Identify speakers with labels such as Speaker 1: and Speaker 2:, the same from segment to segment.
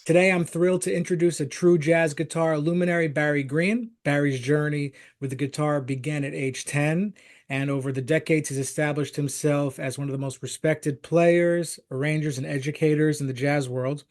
Speaker 1: Today, I'm thrilled to introduce a true jazz guitar luminary, Barry Greene. Barry's journey with the guitar began at age 10, and over the decades, he's established himself as one of the most respected players, arrangers, and educators in the jazz world.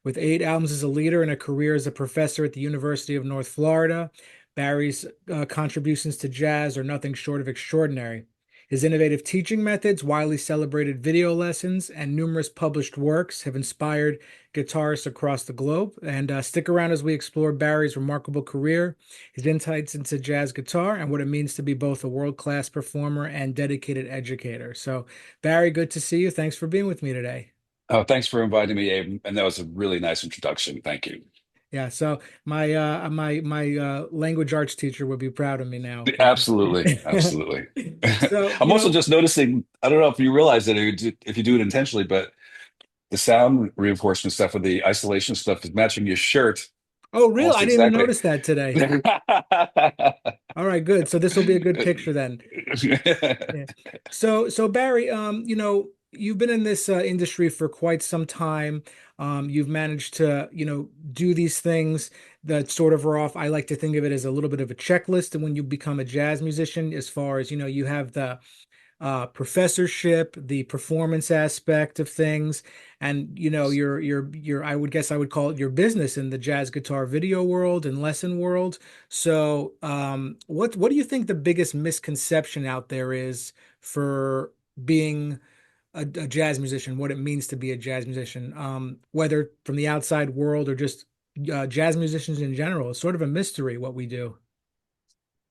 Speaker 1: With 8 albums as a leader and a career as a professor at the University of North Florida, Barry's contributions to jazz are nothing short of extraordinary. His innovative teaching methods, widely celebrated video lessons, and numerous published works have inspired guitarists across the globe. And stick around as we explore Barry's remarkable career, his insights into jazz guitar, and what it means to be both a world-class performer and dedicated educator. So, Barry, good to see you. Thanks for being with me today.
Speaker 2: Oh, thanks for inviting me, Abe. And that was a really nice introduction. Thank you.
Speaker 1: Yeah, so my language arts teacher would be proud of me now.
Speaker 2: Absolutely. Absolutely.
Speaker 1: So,
Speaker 2: I'm also just noticing, I don't know if you realize it or if you do it intentionally, but the sound reinforcement stuff with the isolation stuff is matching your shirt
Speaker 1: oh, real? I
Speaker 2: almost
Speaker 1: didn't even
Speaker 2: exactly.
Speaker 1: notice that today. All right, good. So this will be a good picture then. Yeah. So Barry, you've been in this industry for quite some time. You've managed to, do these things that sort of are off. I like to think of it as a little bit of a checklist. And when you become a jazz musician, as far as, you have the professorship, the performance aspect of things, and your I would guess I would call it your business in the jazz guitar video world and lesson world. So, what do you think the biggest misconception out there is for being a jazz musician? What it means to be a jazz musician, whether from the outside world or just jazz musicians in general? It's sort of a mystery what we do.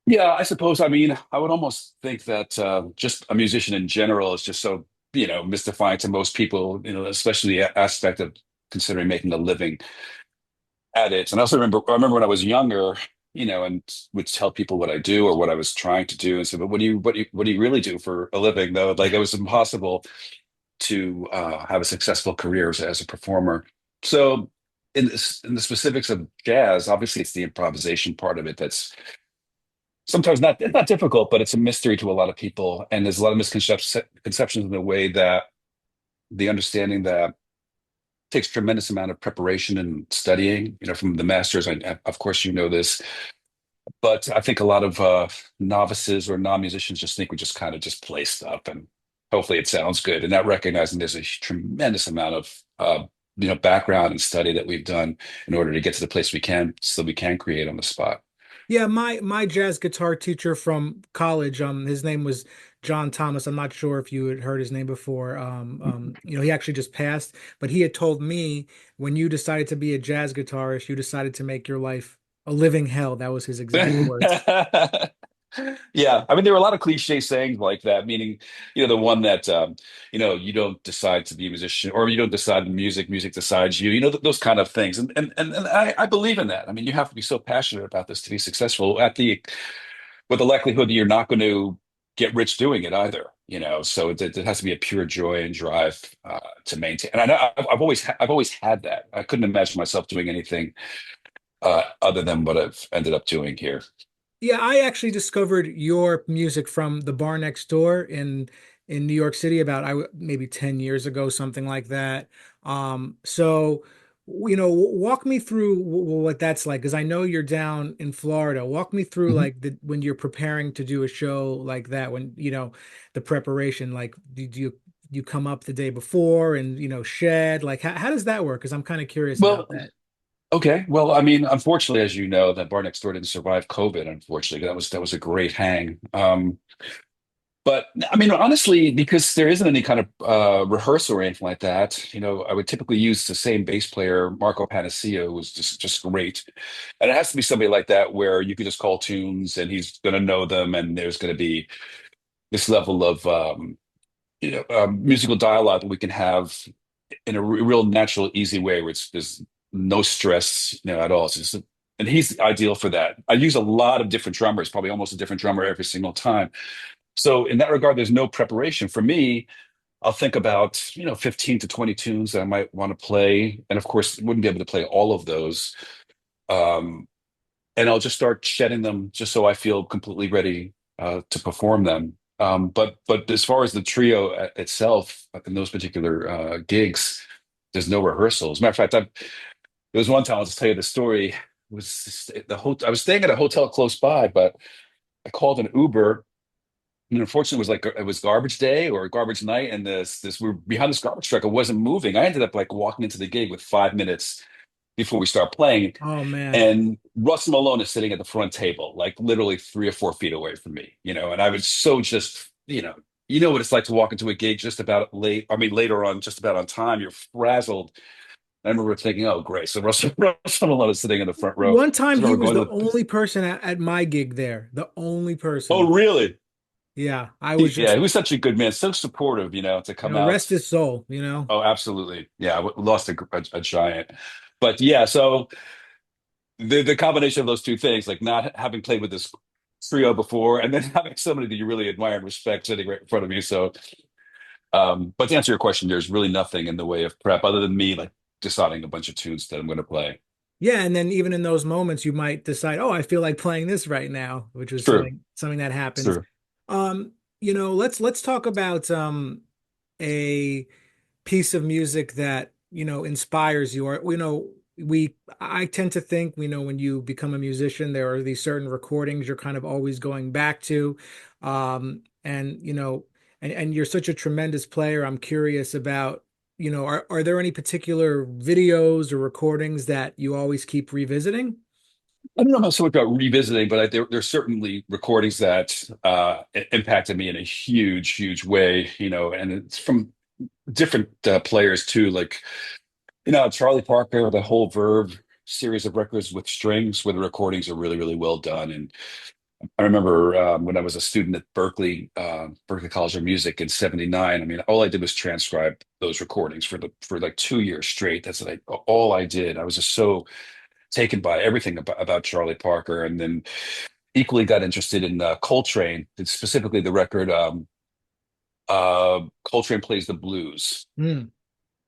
Speaker 2: Yeah, I suppose. I mean, I would almost think that just a musician in general is just so, mystifying to most people, especially the aspect of considering making a living at it. And I remember when I was younger, and would tell people what I do or what I was trying to do, and say, "But what do you really do for a living?" Though, like it was impossible to have a successful career as a performer. So, in the specifics of jazz, obviously, it's the improvisation part of it that's sometimes not it's not difficult, but it's a mystery to a lot of people, and there's a lot of misconceptions in the way that the understanding that takes tremendous amount of preparation and studying, from the masters. Of course, you know this, but I think a lot of novices or non-musicians just think we just kind of just play stuff and hopefully it sounds good, and not recognizing there's a tremendous amount of background and study that we've done in order to get to the place we can, so we can create on the spot.
Speaker 1: Yeah, my jazz guitar teacher from college, his name was John Thomas. I'm not sure if you had heard his name before. He actually just passed, but he had told me when you decided to be a jazz guitarist, you decided to make your life a living hell. That was his exact words.
Speaker 2: Yeah, I mean, there were a lot of cliche sayings like that, meaning, the one that, you don't decide to be a musician, or you don't decide music, music decides you, those kind of things. And I believe in that. I mean, you have to be so passionate about this to be successful with the likelihood that you're not going to get rich doing it either, so it has to be a pure joy and drive to maintain. And I know I've always had that. I couldn't imagine myself doing anything other than what I've ended up doing here.
Speaker 1: Yeah, I actually discovered your music from the bar next door in New York City about maybe 10 years ago, something like that. So walk me through what that's like because I know you're down in Florida. Walk me through
Speaker 2: Mhm.
Speaker 1: like when you're preparing to do a show like that, when the preparation, like do you come up the day before and shed, like how does that work? Because I'm kind of curious about
Speaker 2: Well,
Speaker 1: that.
Speaker 2: okay. Well, I mean, unfortunately, as you know, that bar next door didn't survive COVID. Unfortunately, that was a great hang. But I mean, honestly, because there isn't any kind of rehearsal or anything like that, I would typically use the same bass player, Marco Panaccio, who was just great. And it has to be somebody like that where you could just call tunes and he's going to know them, and there's going to be this level of musical dialogue that we can have in a real natural, easy way where there's no stress, at all. And he's ideal for that. I use a lot of different drummers, probably almost a different drummer every single time. So in that regard, there's no preparation. For me, I'll think about, 15 to 20 tunes that I might want to play. And of course, wouldn't be able to play all of those. Um, and I'll just start shedding them just so I feel completely ready to perform them. But as far as the trio itself in those particular gigs, there's no rehearsals. Matter of fact, There was one time, I'll just tell you the story. It was I was staying at a hotel close by, but I called an Uber. And unfortunately, it was like it was garbage day or garbage night, and this we were behind this garbage truck. It wasn't moving. I ended up like walking into the gig with 5 minutes before we start playing,
Speaker 1: Oh man.
Speaker 2: and Russ Malone is sitting at the front table, like literally 3 or 4 feet away from me, and I was so just, you know what it's like to walk into a gig just about late. I mean, later on, just about on time. You're frazzled. I remember thinking, "Oh, great!" So Russell Malone is sitting in the front row.
Speaker 1: One
Speaker 2: I
Speaker 1: time he
Speaker 2: remember
Speaker 1: was
Speaker 2: going
Speaker 1: the
Speaker 2: to the.
Speaker 1: only person at my gig there. The only person.
Speaker 2: Oh, really?
Speaker 1: Yeah, I was
Speaker 2: Yeah,
Speaker 1: just,
Speaker 2: he was such a good man, so supportive, to come
Speaker 1: rest
Speaker 2: out.
Speaker 1: his soul.
Speaker 2: Oh, absolutely. Yeah, lost a giant. But yeah, so the combination of those two things, like not having played with this trio before, and then having somebody that you really admire and respect sitting right in front of you. So, but to answer your question, there's really nothing in the way of prep other than me like deciding a bunch of tunes that I'm going to play.
Speaker 1: Yeah, and then even in those moments, you might decide, oh, I feel like playing this right now, which was
Speaker 2: True,
Speaker 1: something that happens.
Speaker 2: true.
Speaker 1: Let's talk about a piece of music that, inspires you, or, I tend to think, when you become a musician, there are these certain recordings you're kind of always going back to. And, and you're such a tremendous player. I'm curious about, are there any particular videos or recordings that you always keep revisiting?
Speaker 2: I don't know so much about revisiting, but there's certainly recordings that impacted me in a huge, huge way, and it's from different players too. Like, Charlie Parker, the whole Verve series of records with strings, where the recordings are really, really well done. And I remember when I was a student at Berkeley College of Music in '79. I mean, all I did was transcribe those recordings for like 2 years straight. That's all I did. I was just so taken by everything about Charlie Parker, and then equally got interested in Coltrane, and specifically the record Coltrane Plays the Blues,
Speaker 1: Hmm.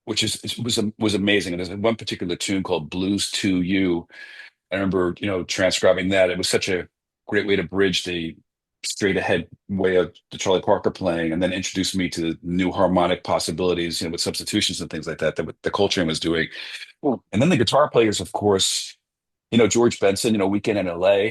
Speaker 2: which was amazing. And there's one particular tune called Blues to You. I remember, transcribing that. It was such a great way to bridge the straight ahead way of the Charlie Parker playing, and then introduce me to new harmonic possibilities, with substitutions and things like that the Coltrane was doing. And then the guitar players, of course, George Benson, Weekend in LA.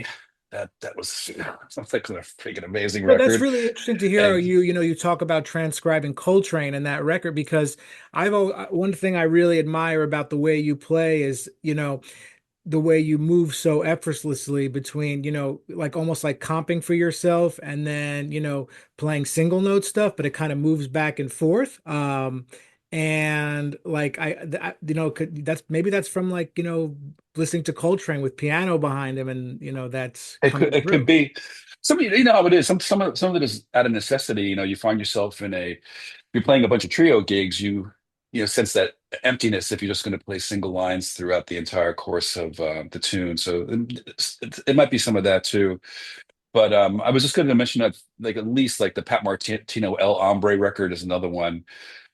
Speaker 2: That was sounds like a freaking amazing
Speaker 1: Well, that's
Speaker 2: record.
Speaker 1: really interesting to hear how
Speaker 2: And
Speaker 1: you talk about transcribing Coltrane and that record, because one thing I really admire about the way you play is, the way you move so effortlessly between, like almost like comping for yourself and then, playing single note stuff, but it kind of moves back and forth. And like that's maybe that's from like, listening to Coltrane with piano behind him, and that's coming
Speaker 2: it could
Speaker 1: through.
Speaker 2: be some, how it is. Some of it is out of necessity. You find yourself you're playing a bunch of trio gigs, sense that emptiness if you're just going to play single lines throughout the entire course of the tune. So it might be some of that too. But I was just going to mention that, like, at least like the Pat Martino El Hombre record is another one.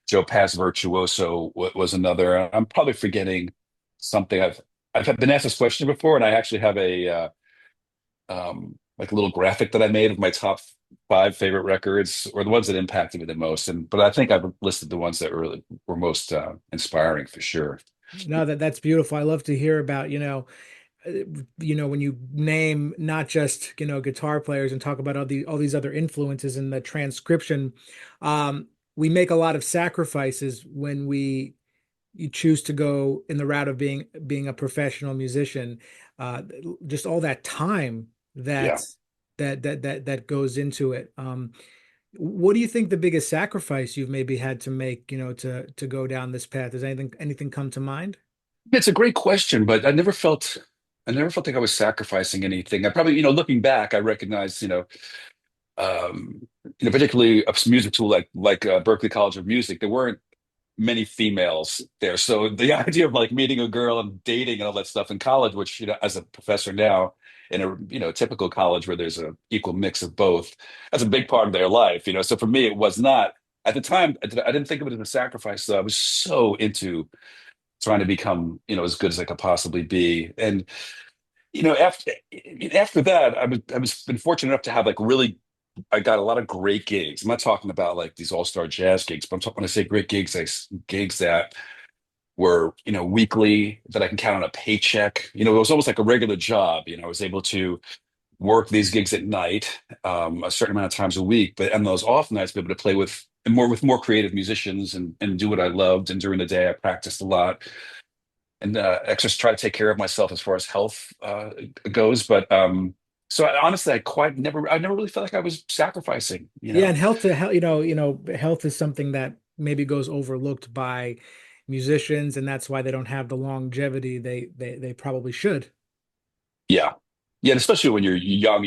Speaker 2: Joe Pass Virtuoso was another. I'm probably forgetting something. I've been asked this question before, and I actually have like a little graphic that I made of my top five favorite records, or the ones that impacted me the most. But I think I've listed the ones that were most inspiring for sure.
Speaker 1: No, that's beautiful. I love to hear about, uh, when you name not just, guitar players and talk about all these other influences in the transcription. We make a lot of sacrifices when you choose to go in the route of being a professional musician. Uh, just all that time
Speaker 2: Yeah.
Speaker 1: that goes into it. What do you think the biggest sacrifice you've maybe had to make, to go down this path? Does anything come to mind?
Speaker 2: It's a great question, but I never felt like I was sacrificing anything. I probably, looking back, I recognize, particularly a music tool like Berklee College of Music, there weren't many females there. So the idea of like meeting a girl and dating and all that stuff in college, which, as a professor now in a, typical college where there's a equal mix of both, that's a big part of their life. So for me, it was not at the time, I didn't think of it as a sacrifice. So I was so into trying to become, as good as I could possibly be. And, after that, I was been fortunate enough to have like really, I got a lot of great gigs. I'm not talking about like these all-star jazz gigs, but I'm talking when I say great gigs, gigs that were, weekly, that I can count on a paycheck. It was almost like a regular job. I was able to work these gigs at night, a certain amount of times a week, but on those off nights, be able to play with more creative musicians and do what I loved. And during the day, I practiced a lot and just try to take care of myself as far as health goes. But so honestly, I never really felt like I was sacrificing.
Speaker 1: Yeah, and health to health, health is something that maybe goes overlooked by musicians, and that's why they don't have the longevity they probably should.
Speaker 2: Yeah. Yeah, and especially when you're young,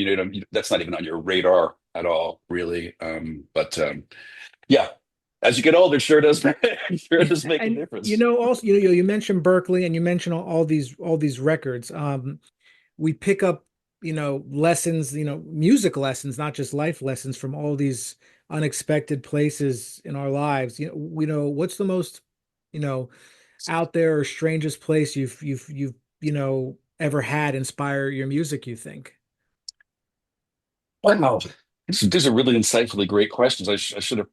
Speaker 2: that's not even on your radar at all, really. But yeah, as you get older, sure does sure does make a
Speaker 1: And
Speaker 2: difference.
Speaker 1: also, you mentioned Berkeley and you mentioned all these records. We pick up, lessons, music lessons, not just life lessons from all these unexpected places in our lives. What's the most, you know, out there or strangest place you've ever had inspire your music, you think?
Speaker 2: Wow. These are really insightfully great questions. I should have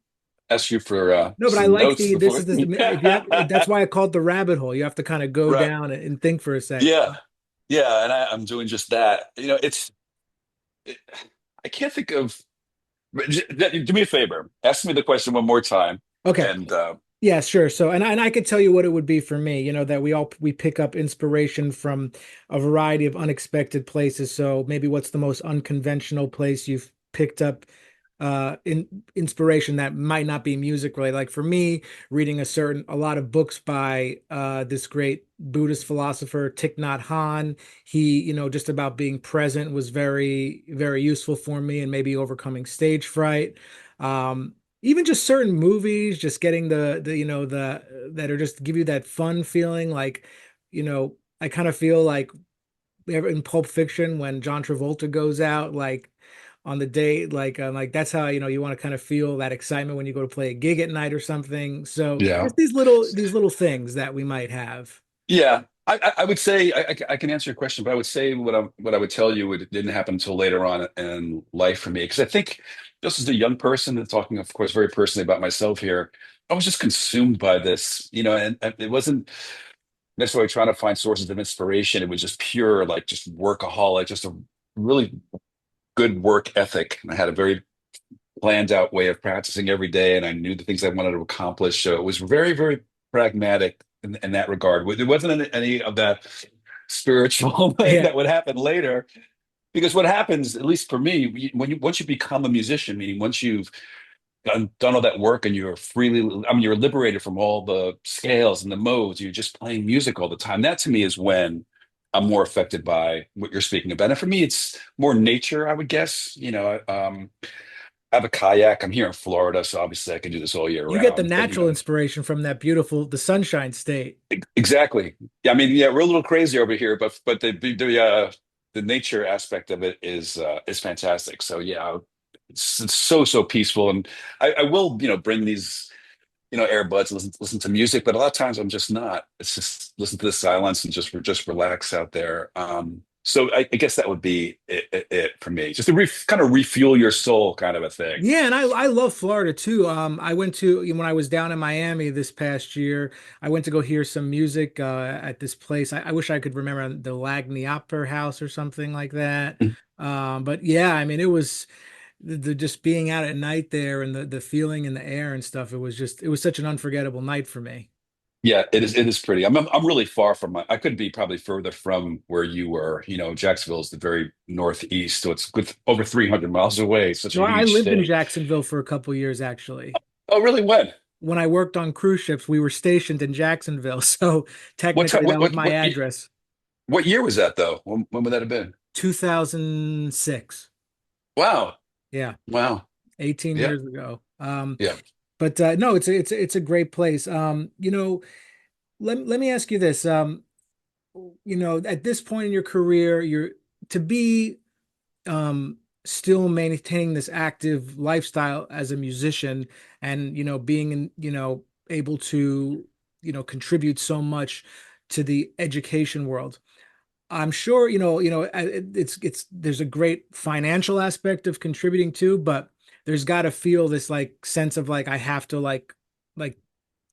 Speaker 2: asked you for
Speaker 1: No, but I
Speaker 2: some
Speaker 1: like
Speaker 2: notes
Speaker 1: the this
Speaker 2: before.
Speaker 1: is this if you have that's why I called the rabbit hole. You have to kind of go
Speaker 2: Right.
Speaker 1: down and think for a sec.
Speaker 2: Yeah. Yeah. And I'm doing just that. It, I can't think of. Do me a favor. Ask me the question one more time.
Speaker 1: Okay.
Speaker 2: And
Speaker 1: Yeah, sure. So, and I could tell you what it would be for me, that we pick up inspiration from a variety of unexpected places. So maybe what's the most unconventional place you've picked up inspiration that might not be music related? Like for me, reading a lot of books by this great Buddhist philosopher, Thich Nhat Hanh. He, just about being present was very, very useful for me and maybe overcoming stage fright. Even just certain movies, just getting the that are just give you that fun feeling. Like, I kind of feel like in Pulp Fiction when John Travolta goes out, like on the date, like that's how you want to kind of feel that excitement when you go to play a gig at night or something. So
Speaker 2: yeah.
Speaker 1: just these little things that we might have.
Speaker 2: Yeah, I would say I can answer your question, but I would say what I would tell you it didn't happen until later on in life for me because I think just as a young person and talking, of course, very personally about myself here, I was just consumed by this, and it wasn't necessarily trying to find sources of inspiration. It was just pure, like just workaholic, just a really good work ethic. And I had a very planned out way of practicing every day, and I knew the things I wanted to accomplish. So it was very, very pragmatic in that regard. There wasn't any of that spiritual thing
Speaker 1: Yeah.
Speaker 2: that would happen later. Because what happens, at least for me, once you become a musician, meaning once you've done all that work and you're freely, I mean, you're liberated from all the scales and the modes, you're just playing music all the time. That to me is when I'm more affected by what you're speaking about. And for me, it's more nature, I would guess. I have a kayak. I'm here in Florida, so obviously I can do this all year
Speaker 1: You get the
Speaker 2: round. But
Speaker 1: natural inspiration from the Sunshine State.
Speaker 2: exactly. Yeah, I mean, yeah, we're a little crazy over here, but the nature aspect of it is fantastic. So yeah, it's so peaceful, and I will bring these earbuds and listen to music, but a lot of times I'm just not. It's just listen to the silence and just relax out there. So I guess that would be it for me, just to kind of refuel your soul, kind of a thing.
Speaker 1: Yeah, and I love Florida too. I went to when I was down in Miami this past year. I went to go hear some music at this place. I wish I could remember the Lagny Opera House or something like that. But yeah, I mean, it was the just being out at night there and the feeling in the air and stuff. It was such an unforgettable night for me.
Speaker 2: Yeah, it is. It is pretty. I'm really far from I could be probably further from where you were. Jacksonville is the very northeast, so it's good over 300 miles away. Such a
Speaker 1: No, I
Speaker 2: huge
Speaker 1: lived in
Speaker 2: state.
Speaker 1: Jacksonville for a couple years actually.
Speaker 2: Oh, really? When?
Speaker 1: When I worked on cruise ships, we were stationed in Jacksonville, so
Speaker 2: What time?
Speaker 1: technically that was my address.
Speaker 2: What year was that though? When would that have been?
Speaker 1: 2006.
Speaker 2: Wow.
Speaker 1: Yeah,
Speaker 2: Wow.
Speaker 1: 18
Speaker 2: Yeah.
Speaker 1: years ago.
Speaker 2: Yeah.
Speaker 1: But no, it's a great place. Let me ask you this. At this point in your career, you're to be still maintaining this active lifestyle as a musician and being able to contribute so much to the education world. I'm sure it's there's a great financial aspect of contributing too, but there's got to feel this like sense of like I have to like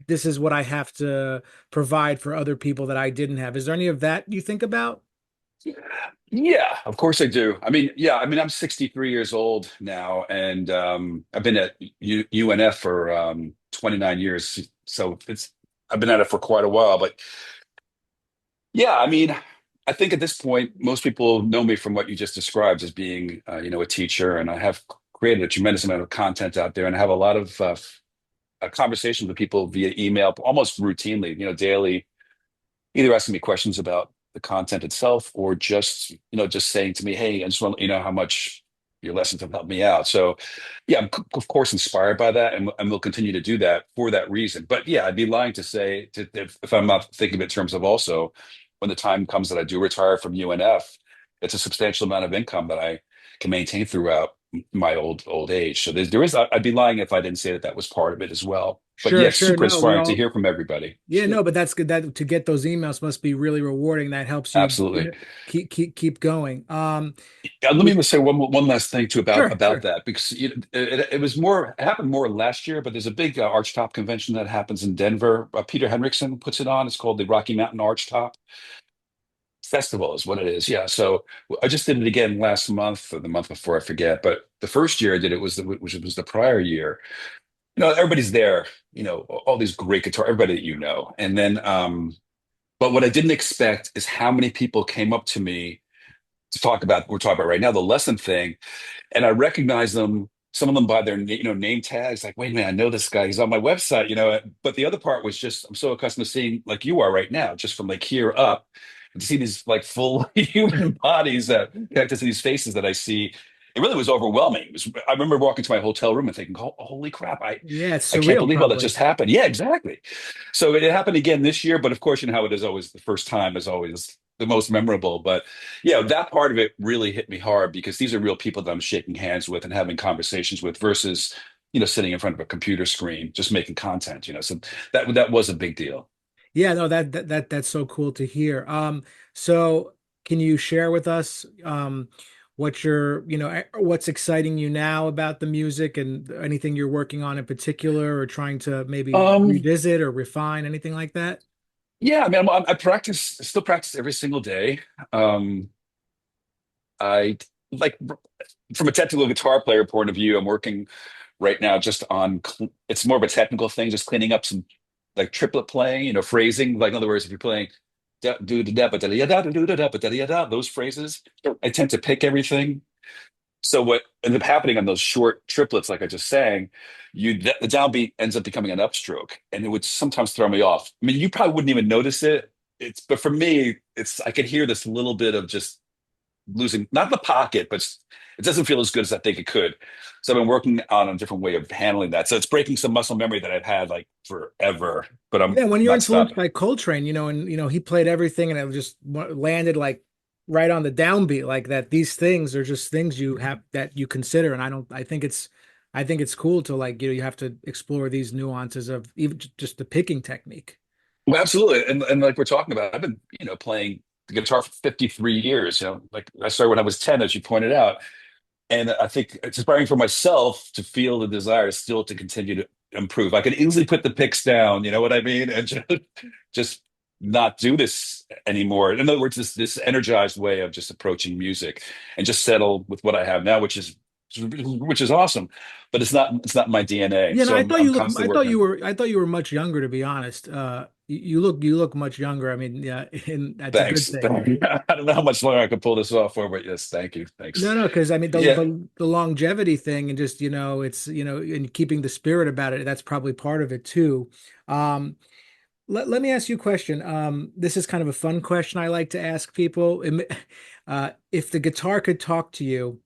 Speaker 1: this is what I have to provide for other people that I didn't have. Is there any of that you think about?
Speaker 2: Yeah, of course I do. I mean, yeah, I mean, I'm 63 years old now, and I've been at UNF for 29 years. So I've been at it for quite a while. But yeah, I mean, I think at this point, most people know me from what you just described as being, a teacher, and I have created a tremendous amount of content out there, and I have a lot of conversations with people via email, almost routinely, daily, either asking me questions about the content itself or just saying to me, hey, I just want to let you know how much your lessons have helped me out. So yeah, I'm of course inspired by that, and we'll continue to do that for that reason. But yeah, I'd be lying to say if I'm not thinking of it in terms of also when the time comes that I do retire from UNF, it's a substantial amount of income that I can maintain throughout my old age. So there is, I'd be lying if I didn't say that that was part of it as well. But
Speaker 1: Sure,
Speaker 2: yeah,
Speaker 1: sure.
Speaker 2: super
Speaker 1: No, we
Speaker 2: inspiring to
Speaker 1: all,
Speaker 2: hear from everybody.
Speaker 1: yeah, no, but that's good. That to get those emails must be really rewarding. That helps you,
Speaker 2: Absolutely.
Speaker 1: keep going.
Speaker 2: Let me
Speaker 1: We,
Speaker 2: just say one last thing too
Speaker 1: sure,
Speaker 2: about
Speaker 1: sure.
Speaker 2: that because it happened more last year, but there's a big archtop convention that happens in Denver. Peter Henriksen puts it on. It's called the Rocky Mountain Archtop Festival, is what it is. Yeah. So I just did it again last month or the month before, I forget. But the first year I did it which was the prior year. Everybody's there. All these great guitar, everybody that you know, and then but what I didn't expect is how many people came up to me to talk about we're talking about right now, the lesson thing. And I recognize them, some of them by their name tags, like, wait a minute, I know this guy, he's on my website. But the other part was just I'm so accustomed to seeing like you are right now, just from like here up, and to see these like full human bodies that connected to these faces that I see. It really was overwhelming. I remember walking to my hotel room and thinking, holy crap,
Speaker 1: Yeah, it's
Speaker 2: I can't
Speaker 1: surreal,
Speaker 2: believe all that
Speaker 1: probably.
Speaker 2: just happened. Yeah, exactly. So it happened again this year, but of course, you know how it is always the first time is always the most memorable. But yeah, that part of it really hit me hard because these are real people that I'm shaking hands with and having conversations with versus, sitting in front of a computer screen just making content. So that was a big deal.
Speaker 1: Yeah, no, that's so cool to hear. So can you share with us what what's exciting you now about the music and anything you're working on in particular or trying to maybe
Speaker 2: Um,
Speaker 1: revisit or refine, anything like that?
Speaker 2: yeah, I mean, still practice every single day. Um, I like from a technical guitar player point of view, I'm working right now just on it's more of a technical thing, just cleaning up some like triplet playing, phrasing. Like in other words, if you're playing do da da da da da da da da da da those phrases, I tend to pick everything. So what ends up happening on those short triplets, like I just sang, the downbeat ends up becoming an upstroke, and it would sometimes throw me off. I mean, you probably wouldn't even notice it. But for me, I could hear this little bit of just losing not the pocket, but it doesn't feel as good as I think it could. So I've been working on a different way of handling that. So it's breaking some muscle memory that I've had like forever, but I'm
Speaker 1: Yeah, when you're
Speaker 2: not
Speaker 1: influenced
Speaker 2: stopping.
Speaker 1: by Coltrane, and he played everything and it just landed like right on the downbeat like that. These things are just things you have that you consider, and I think it's cool to like you have to explore these nuances of even just the picking technique.
Speaker 2: Well, absolutely. And like we're talking about, I've been, playing the guitar for 53 years. Like I started when I was 10, as you pointed out. And I think it's inspiring for myself to feel the desire still to continue to improve. I could easily put the picks down, you know what I mean? And just not do this anymore. In other words, this energized way of just approaching music and just settle with what I have now, which is awesome. But it's not my DNA.
Speaker 1: Yeah, no,
Speaker 2: So I'm constantly working.
Speaker 1: I thought you were much younger, to be honest. You look much younger. I mean, yeah, and that's a good
Speaker 2: Thanks.
Speaker 1: thing.
Speaker 2: I don't know how much longer I can pull this off for, but yes, thank you. Thanks.
Speaker 1: No, no, because I mean
Speaker 2: Yeah.
Speaker 1: the longevity thing and just it's and keeping the spirit about it. That's probably part of it too. Um, let me ask you a question. This is kind of a fun question I like to ask people. If the guitar could talk to you,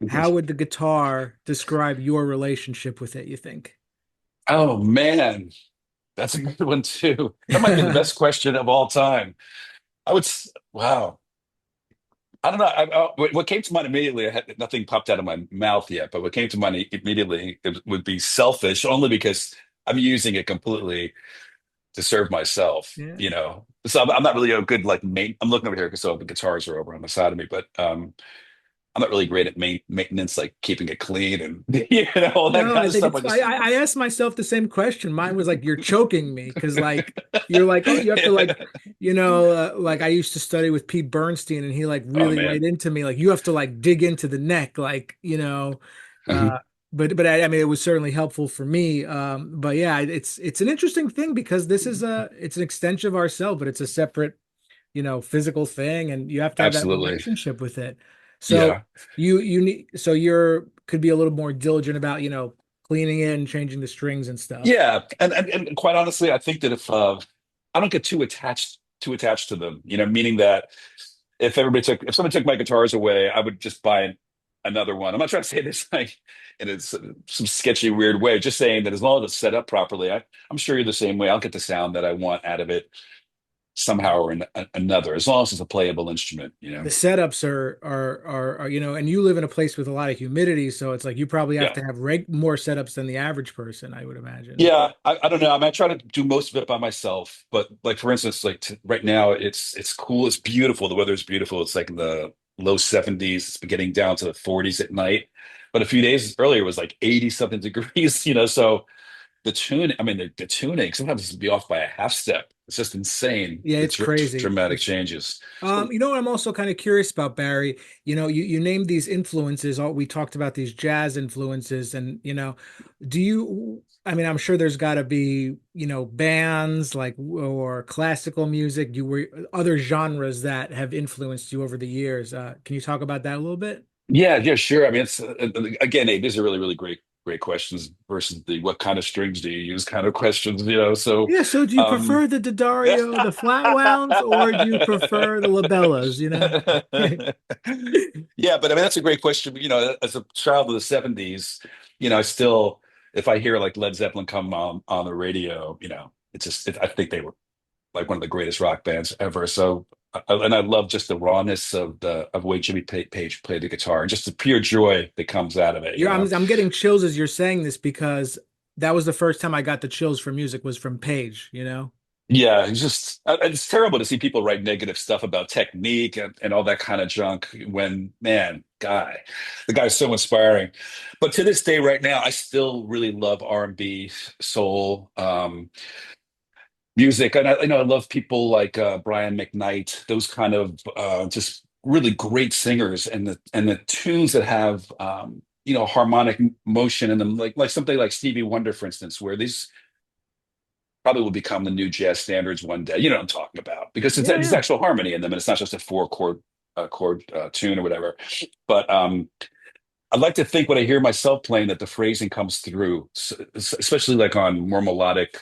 Speaker 1: how would the guitar describe your relationship with it, you think?
Speaker 2: Oh man. That's a good one too. That might be the best question of all time. Wow. I don't know. What came to mind immediately, I had nothing popped out of my mouth yet, but what came to mind immediately it would be selfish, only because I'm using it completely to serve myself,
Speaker 1: Yeah.
Speaker 2: So I'm not really a good like mate. I'm looking over here because all the guitars are over on the side of me, but I'm not really great at maintenance, like keeping it clean and all that
Speaker 1: No,
Speaker 2: kind
Speaker 1: I
Speaker 2: of
Speaker 1: think
Speaker 2: stuff.
Speaker 1: it's. I asked myself the same question. Mine was like, "You're choking me," because like you're like, oh, you have to like, like I used to study with Pete Bernstein, and he like
Speaker 2: Oh
Speaker 1: really right
Speaker 2: man.
Speaker 1: into me. Like you have to like dig into the neck, like
Speaker 2: Mhm.
Speaker 1: but I mean, it was certainly helpful for me. But yeah, it's an interesting thing because this is it's an extension of ourselves, but it's a separate physical thing, and you have to have that
Speaker 2: Absolutely.
Speaker 1: relationship with it. So
Speaker 2: Yeah.
Speaker 1: you need so you're could be a little more diligent about, cleaning it and changing the strings and stuff.
Speaker 2: Yeah. And quite honestly, I think that if I don't get too attached to them, meaning that if someone took my guitars away, I would just buy another one. I'm not trying to say this like in some sketchy, weird way. Just saying that as long as it's set up properly, I'm sure you're the same way. I'll get the sound that I want out of it somehow or another, as long as it's a playable instrument.
Speaker 1: The setups are, and you live in a place with a lot of humidity, so it's like you probably have
Speaker 2: Yeah.
Speaker 1: to have more setups than the average person, I would imagine.
Speaker 2: Yeah, I don't know. I try to do most of it by myself, but like for instance, like right now, it's cool. It's beautiful. The weather is beautiful. It's like in the low 70s. It's been getting down to the 40s at night. But a few days earlier it was like 80 something degrees. So the tuning sometimes it'll be off by a half step. It's just insane.
Speaker 1: Yeah,
Speaker 2: The
Speaker 1: it's crazy.
Speaker 2: dramatic
Speaker 1: It's
Speaker 2: changes.
Speaker 1: what I'm also kind of curious about, Barry. You named these influences. All we talked about these jazz influences, and do you? I mean, I'm sure there's got to be bands like or classical music. You were other genres that have influenced you over the years. Can you talk about that a little bit?
Speaker 2: Yeah, yeah, sure. I mean, it's again, hey, these are really, really great questions versus the what kind of strings do you use kind of questions. So,
Speaker 1: Yeah. So, do you
Speaker 2: um,
Speaker 1: prefer the
Speaker 2: yeah,
Speaker 1: D'Addario, the flat wounds, or do you prefer the labellas?
Speaker 2: but I mean, that's a great question. As a child of the '70s, I still, if I hear like Led Zeppelin come on the radio, I think they were like one of the greatest rock bands ever. So, and I love just the rawness of the way Jimmy Page played the guitar and just the pure joy that comes out of it.
Speaker 1: I'm getting chills as you're saying this because that was the first time I got the chills for music was from Page.
Speaker 2: Yeah, it's terrible to see people write negative stuff about technique and all that kind of junk when, man, the guy's so inspiring. But to this day, right now, I still really love R&B, soul, music. And I love people like Brian McKnight, those kind of just really great singers and the tunes that have harmonic motion in them, like something like Stevie Wonder, for instance, where these probably will become the new jazz standards one day. You know what I'm talking about because
Speaker 1: Yeah,
Speaker 2: it's
Speaker 1: yeah.
Speaker 2: actual harmony in them, and it's not just a four chord tune or whatever. But I'd like to think when I hear myself playing that the phrasing comes through, especially like on more melodic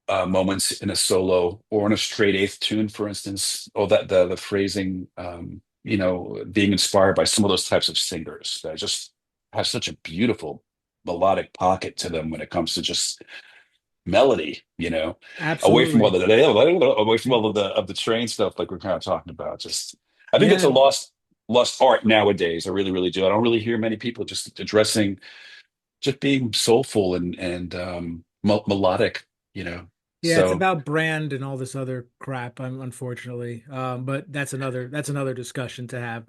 Speaker 2: moments in a solo or in a straight eighth tune, for instance. Or that the phrasing, being inspired by some of those types of singers that just have such a beautiful melodic pocket to them when it comes to just melody, away from
Speaker 1: Absolutely.
Speaker 2: all of the train stuff like we're kind of talking about. Just I think it's
Speaker 1: Yeah.
Speaker 2: a lost art nowadays. I really, really do. I don't really hear many people just addressing just being soulful and melodic.
Speaker 1: Yeah, it's
Speaker 2: So
Speaker 1: about brand and all this other crap, unfortunately. But that's another discussion to have.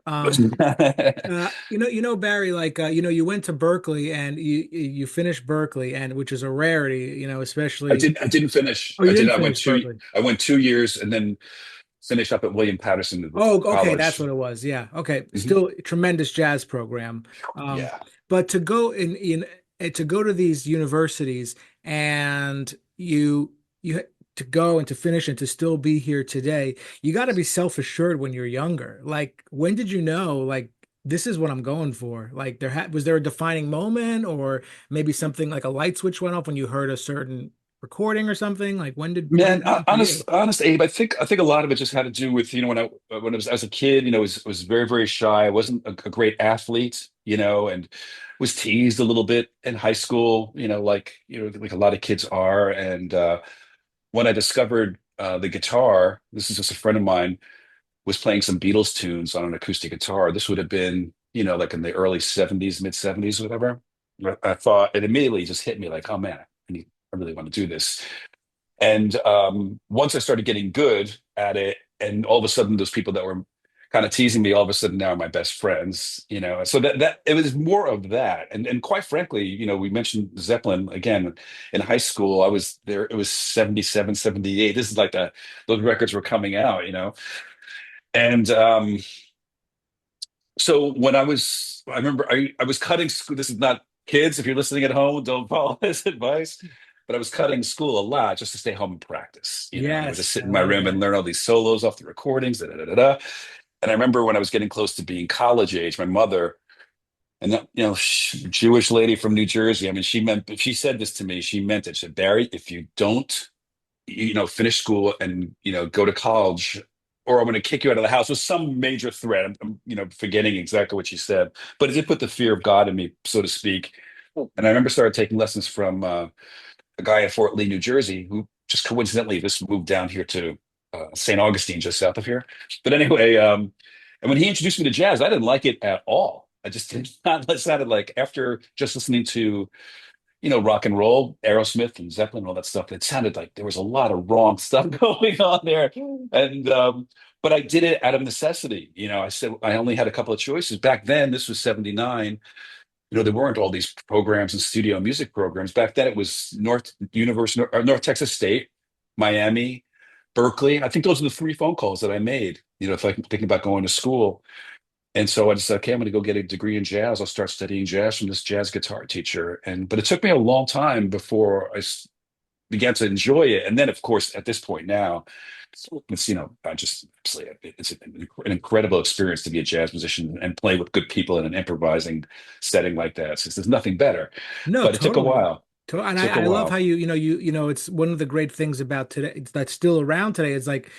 Speaker 1: Barry, like you went to Berkeley and you finished Berkeley, and which is a rarity, especially.
Speaker 2: I didn't finish.
Speaker 1: Oh, you didn't finish Berkeley.
Speaker 2: I went 2 years and then finished up at William Patterson
Speaker 1: Oh, okay, that's
Speaker 2: College.
Speaker 1: what it was. Yeah. Okay.
Speaker 2: Mhm.
Speaker 1: Still tremendous jazz program. Um,
Speaker 2: Yeah.
Speaker 1: but to go to go to these universities and you to go and to finish and to still be here today, you got to be self-assured when you're younger. Like, when did you know, like, this is what I'm going for? Like, was there a defining moment, or maybe something like a light switch went off when you heard a certain recording or something? Like, when did
Speaker 2: Man,
Speaker 1: it happen for you?
Speaker 2: honest, Abe. I think a lot of it just had to do with when I was as a kid, was very very shy. I wasn't a great athlete, and was teased a little bit in high school, like a lot of kids are. And when I discovered the guitar, this is just a friend of mine was playing some Beatles tunes on an acoustic guitar. This would have been, like in the early '70s, mid '70s, whatever. I thought it immediately just hit me like, oh man, I really want to do this. And once I started getting good at it, and all of a sudden, those people that were kind of teasing me, all of a sudden now are my best friends, you know. So that it was more of that. And quite frankly, you know, we mentioned Zeppelin again in high school. I was there, it was 77, 78. This is like those records were coming out, you know. And so when I remember I was cutting school. This is not kids. If you're listening at home, don't follow this advice. But I was cutting school a lot just to stay home and practice, you know, and I would just
Speaker 1: Yes,
Speaker 2: sit
Speaker 1: I
Speaker 2: in my
Speaker 1: love
Speaker 2: room and
Speaker 1: that.
Speaker 2: learn all these solos off the recordings, da, da, da, da, da. And I remember when I was getting close to being college age, my mother, and that, you know, Jewish lady from New Jersey, I mean, if she said this to me, she meant it. She said, Barry, if you don't, you know, finish school and, you know, go to college, or I'm going to kick you out of the house, was some major threat. You know, forgetting exactly what she said, but it did put the fear of God in me, so to speak. And I remember started taking lessons from a guy in Fort Lee, New Jersey, who just coincidentally just moved down here to St. Augustine, just south of here. But anyway, and when he introduced me to jazz, I didn't like it at all. I just did not. It sounded like after just listening to, you know, rock and roll, Aerosmith and Zeppelin and all that stuff, it sounded like there was a lot of wrong stuff going on there. And but I did it out of necessity. You know, I said I only had a couple of choices. Back then, this was 79. You know, there weren't all these programs and studio music programs. Back then it was North Texas State, Miami, Berkeley. I think those are the three phone calls that I made, you know, if I'm thinking about going to school. And so I just said, okay, I'm going to go get a degree in jazz. I'll start studying jazz from this jazz guitar teacher. But it took me a long time before began to enjoy it. And then, of course, at this point now, it's, you know, it's an incredible experience to be a jazz musician and play with good people in an improvising setting like that. Since there's nothing better,
Speaker 1: No,
Speaker 2: but it took a
Speaker 1: totally.
Speaker 2: while.
Speaker 1: And
Speaker 2: Took a
Speaker 1: I love how
Speaker 2: while.
Speaker 1: it's one of the great things about today that's still around today is like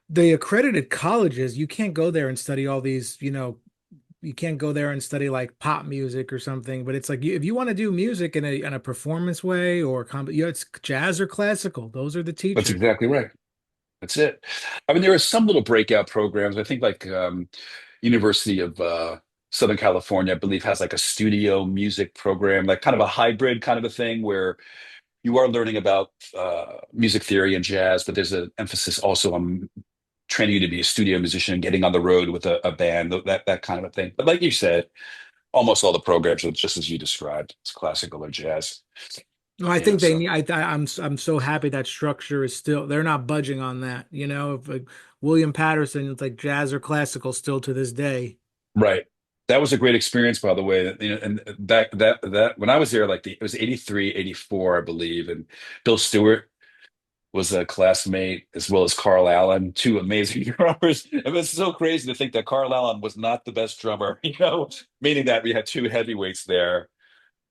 Speaker 1: the accredited colleges, you can't go there and study all these, you can't go there and study like pop music or something, but it's like if you want to do music in a performance way or it's jazz or classical. Those are the
Speaker 2: That's
Speaker 1: teachers.
Speaker 2: exactly right. That's it. I mean, there are some little breakout programs. I think like University of Southern California, I believe, has like a studio music program, like kind of a hybrid kind of a thing where you are learning about music theory and jazz, but there's an emphasis also on training you to be a studio musician and getting on the road with a band, that kind of a thing. But like you said, almost all the programs are just as you described. It's classical or jazz.
Speaker 1: No, I
Speaker 2: You know,
Speaker 1: think they
Speaker 2: so
Speaker 1: need. I'm so happy that structure is still. They're not budging on that. If like William Patterson, it's like jazz or classical still to this day.
Speaker 2: right. That was a great experience, by the way. You know, and that when I was there, it was 83, 84, I believe, and Bill Stewart was a classmate as well as Carl Allen, two amazing drummers. It was so crazy to think that Carl Allen was not the best drummer, you know, meaning that we had two heavyweights there,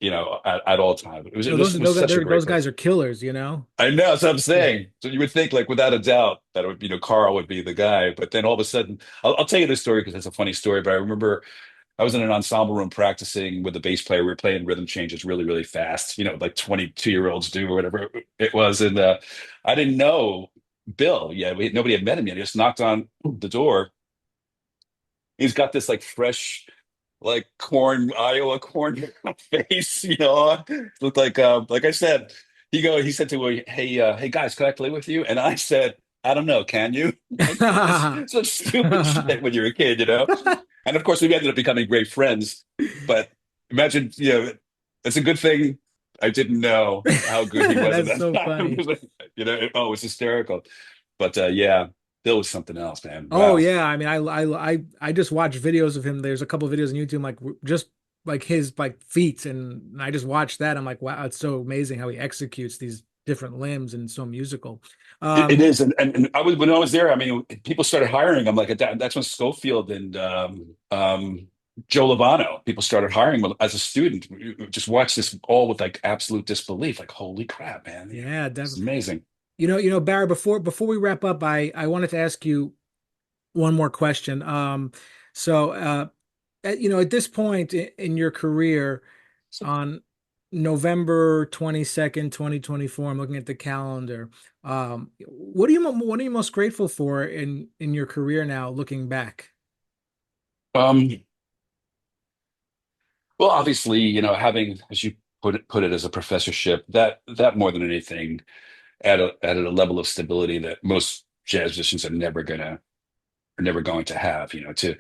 Speaker 2: you know, at all times.
Speaker 1: No,
Speaker 2: This was such a great
Speaker 1: those
Speaker 2: place.
Speaker 1: guys are killers.
Speaker 2: I know, that's what I'm
Speaker 1: Yeah.
Speaker 2: saying. So you would think, like, without a doubt, that it would, you know, Carl would be the guy. But then all of a sudden, I'll tell you this story because it's a funny story. But I remember I was in an ensemble room practicing with the bass player. We were playing rhythm changes really, really fast, you know, like 22-year-olds do or whatever it was. And I didn't know Bill yet. Nobody had met him yet. He just knocked on the door. He's got this like fresh, like Iowa corn face, you know, looked like I said, he said to me, hey guys, can I play with you? And I said, I don't know, can you? Like, such stupid shit when you're a kid, you know? And of course, we ended up becoming great friends. But imagine, you know, it's a good thing I didn't know how good he was at
Speaker 1: That's
Speaker 2: that
Speaker 1: so
Speaker 2: time.
Speaker 1: funny.
Speaker 2: You know, oh, it's hysterical. But yeah, Bill was something else, man.
Speaker 1: Oh
Speaker 2: Wow.
Speaker 1: yeah, I mean, I just watch videos of him. There's a couple of videos on YouTube, like just like his like feats, and I just watched that. I'm like, wow, it's so amazing how he executes these different limbs and so musical.
Speaker 2: It
Speaker 1: Um,
Speaker 2: is, and I was when I was there. I mean, people started hiring. I'm like, that's when Schofield and Joe Lovano, people started hiring him as a student. You just watch this all with like absolute disbelief. Like, holy crap, man! Yeah,
Speaker 1: yeah,
Speaker 2: it's
Speaker 1: definitely.
Speaker 2: amazing.
Speaker 1: Barry, before we wrap up, I wanted to ask you one more question. So at this point in your career, on November 22nd, 2024, I'm looking at the calendar. What are you most grateful for in your career now, looking back?
Speaker 2: Um, well, obviously, you know, having as you put it as a professorship, that more than anything added a level of stability that most jazz musicians are never gonna. are never going to have, to,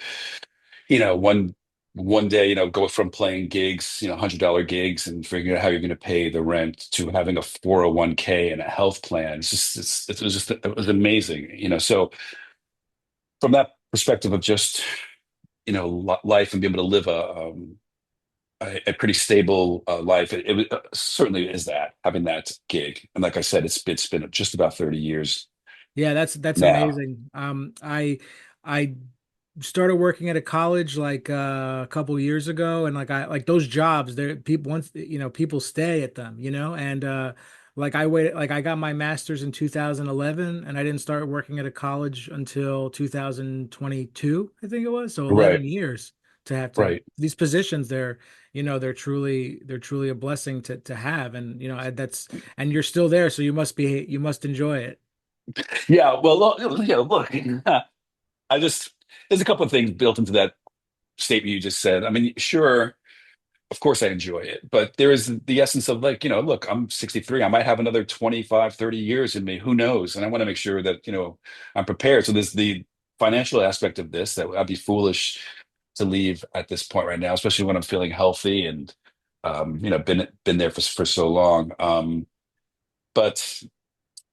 Speaker 2: one day, go from playing gigs, $100 gigs and figuring out how you're going to pay the rent to having a 401k and a health plan. It was amazing, so from that perspective of just, life and being able to live a pretty stable life. Certainly is that having that gig, and like I said, it's been just about 30 years
Speaker 1: Yeah, that's
Speaker 2: now.
Speaker 1: amazing. I started working at a college like a couple years ago, and like those jobs there, people once people stay at them, and like I waited, like I got my master's in 2011, and I didn't start working at a college until 2022, I think it was. So 11
Speaker 2: Right,
Speaker 1: years to have to
Speaker 2: right.
Speaker 1: these positions. They're truly a blessing to have, and that's and you're still there, so you must enjoy it.
Speaker 2: Yeah. Well, look, look. I just there's a couple of things built into that statement you just said. I mean, sure, of course I enjoy it, but there is the essence of like, look, I'm 63. I might have another 25, 30 years in me. Who knows? And I want to make sure that, I'm prepared. So there's the financial aspect of this that I'd be foolish to leave at this point right now, especially when I'm feeling healthy and been there for so long. But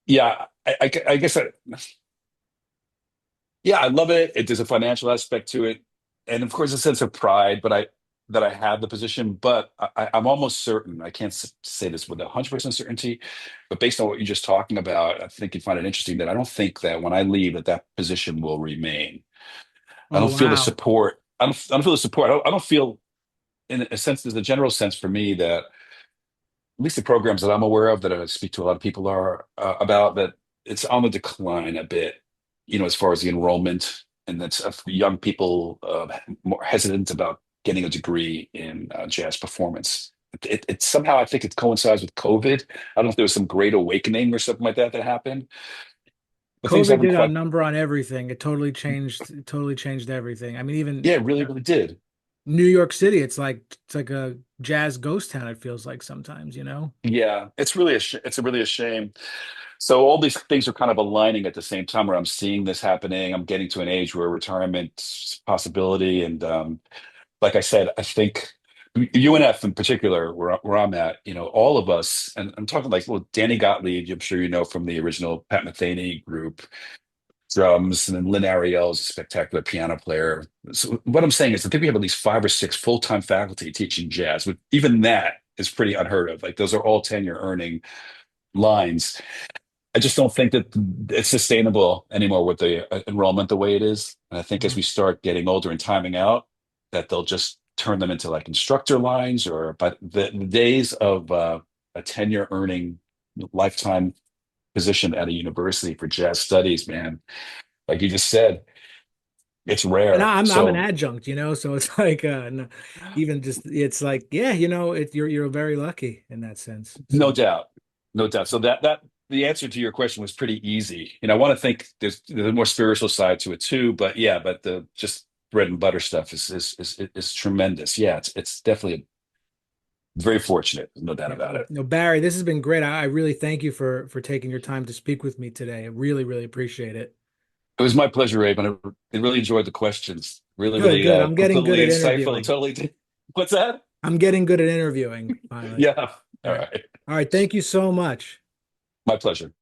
Speaker 2: yeah, I guess yeah, I love it. There's a financial aspect to it, and of course, a sense of pride. But that I have the position, but I'm almost certain. I can't say this with 100% certainty, but based on what you're just talking about, I think you'd find it interesting that I don't think that when I leave, that position will remain. I
Speaker 1: Oh
Speaker 2: don't feel the
Speaker 1: wow.
Speaker 2: support. I don't feel the support. I don't feel, in a sense, there's a general sense for me that at least the programs that I'm aware of that I speak to a lot of people are about that it's on the decline a bit, as far as the enrollment and that's young people more hesitant about getting a degree in jazz performance. It somehow I think it coincides with COVID. I don't know if there was some great awakening or something like that happened, but things
Speaker 1: COVID
Speaker 2: haven't
Speaker 1: did a
Speaker 2: quite.
Speaker 1: number on everything. It totally changed everything. I mean, even
Speaker 2: Yeah, it really, really did.
Speaker 1: New York City, it's like a jazz ghost town, it feels like sometimes.
Speaker 2: Yeah, it's really a shame. So all these things are kind of aligning at the same time where I'm seeing this happening. I'm getting to an age where retirement's a possibility. And like I said, I think UNF in particular, where I'm at, all of us, and I'm talking like, well, Danny Gottlieb, I'm sure you know from the original Pat Metheny group, drums, and then Lynn Ariel's a spectacular piano player. So what I'm saying is I think we have at least 5 or 6 full-time faculty teaching jazz, but even that is pretty unheard of. Like those are all tenure earning lines. I just don't think that it's sustainable anymore with the enrollment the way it is. And I think as
Speaker 1: Mhm.
Speaker 2: we start getting older and timing out, that they'll just turn them into like instructor lines or but the days of a tenure earning lifetime position at a university for jazz studies, man, like you just said, it's
Speaker 1: And
Speaker 2: rare.
Speaker 1: I'm an
Speaker 2: So
Speaker 1: adjunct, so it's like even just it's like yeah, you're very lucky in that sense.
Speaker 2: no
Speaker 1: So
Speaker 2: doubt, no doubt. So that the answer to your question was pretty easy. I want to think there's a more spiritual side to it too, but yeah, but the just bread and butter stuff is tremendous. Yeah, it's definitely very fortunate, no doubt
Speaker 1: yeah,
Speaker 2: about
Speaker 1: well,
Speaker 2: it.
Speaker 1: Barry, this has been great. I really thank you for taking your time to speak with me today. I really, really appreciate it.
Speaker 2: It was my pleasure, Abe, and I really enjoyed the questions. Really,
Speaker 1: Good,
Speaker 2: really
Speaker 1: good. I'm getting good
Speaker 2: completely
Speaker 1: at
Speaker 2: insightful.
Speaker 1: interviewing.
Speaker 2: Totally. What's that?
Speaker 1: I'm getting good at interviewing finally.
Speaker 2: Yeah.
Speaker 1: All
Speaker 2: All
Speaker 1: right.
Speaker 2: right.
Speaker 1: All right. Thank you so much.
Speaker 2: My pleasure.